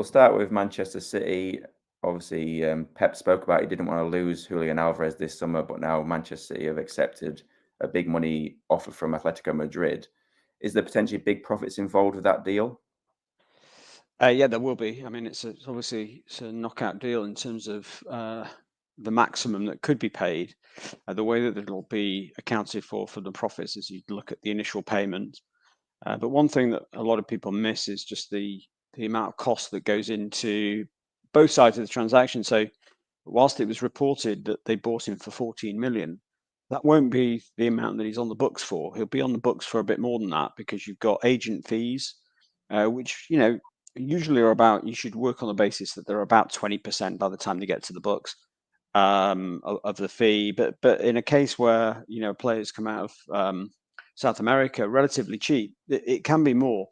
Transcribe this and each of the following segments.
start with Manchester City. Obviously, Pep spoke about he didn't want to lose Julian Alvarez this summer, but now Manchester City have accepted a big money offer from Atletico Madrid. Is there potentially big profits involved with that deal? Yeah, there will be. I mean, it's obviously a knockout deal in terms of the maximum that could be paid. The way that it'll be accounted for the profits is you look at the initial payment. But one thing that a lot of people miss is just the amount of cost that goes into both sides of the transaction. So whilst it was reported that they bought him for 14 million, that won't be the amount that he's on the books for. He'll be on the books for a bit more than that because you've got agent fees, which usually are about. You should work on the basis that they're about 20% by the time they get to the books of the fee. But in a case where players come out of South America relatively cheap, it can be more.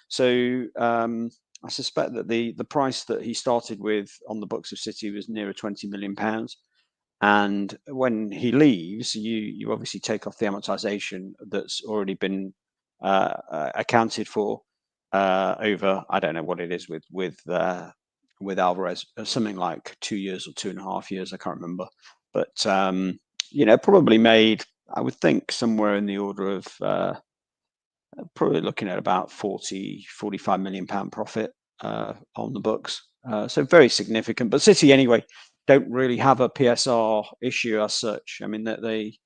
So I suspect that the price that he started with on the books of City was nearer £20 million. And when he leaves, you obviously take off the amortization that's already been accounted for over, I don't know what it is with Alvarez, something like 2 years or 2.5 years, I can't remember. But probably made, I would think, somewhere in the order of probably looking at about 45 million pound profit on the books. So very significant. But City, anyway, don't really have a PSR issue as such. I mean, that they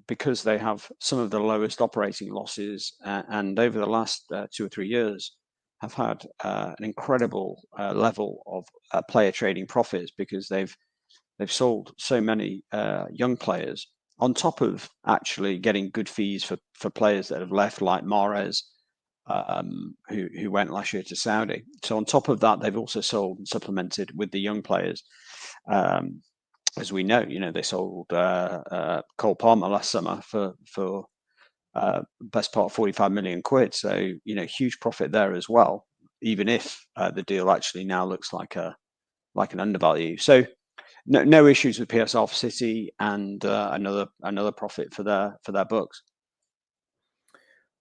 because they have some of the lowest operating losses, and over the last 2 or 3 years have had an incredible level of player trading profits because they've sold so many young players on top of actually getting good fees for players that have left, like Mahrez, who went last year to Saudi. So on top of that, they've also sold and supplemented with the young players. As we know, they sold Cole Palmer last summer for best part of 45 million quid. So huge profit there as well, even if the deal actually now looks like an undervalue. So no issues with PSR for City, and another profit for their books.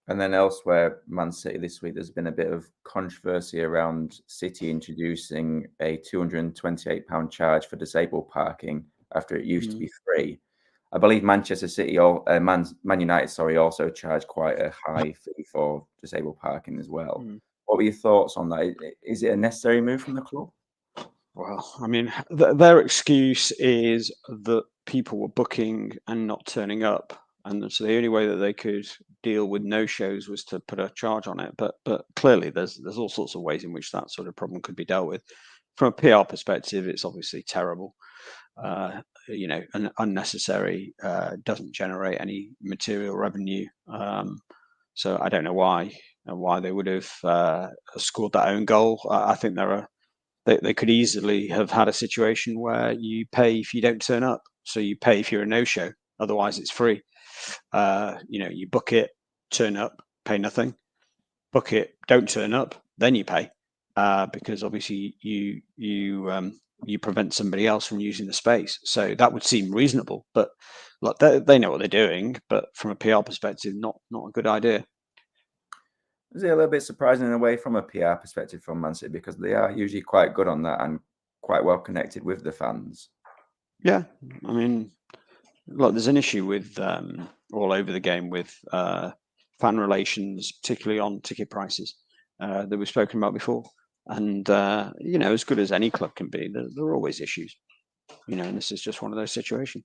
And then elsewhere, Man City this week, there's been a bit of controversy around City introducing a £228 charge for disabled parking after it used to be free. I believe Manchester City or Man United, also charge quite a high fee for disabled parking as well. What were your thoughts on that? Is it a necessary move from the club? Well, I mean, their excuse is that people were booking and not turning up, and so the only way that they could deal with no-shows was to put a charge on it. But clearly, there's all sorts of ways in which that sort of problem could be dealt with. From a PR perspective, it's obviously terrible. Unnecessary, doesn't generate any material revenue. So I don't know why they would have scored that own goal. I think they could easily have had a situation where you pay if you don't turn up. So you pay if you're a no-show. Otherwise, it's free. You book it, turn up, pay nothing. Book it, don't turn up, then you pay, because obviously you prevent somebody else from using the space. So that would seem reasonable. But look, they know what they're doing. But from a PR perspective, not a good idea. Is it a little bit surprising in a way from a PR perspective from Man City, because they are usually quite good on that and quite well connected with the fans? Yeah, I mean, look, there's an issue with all over the game with fan relations, particularly on ticket prices that we've spoken about before. And as good as any club can be, there are always issues. And this is just one of those situations.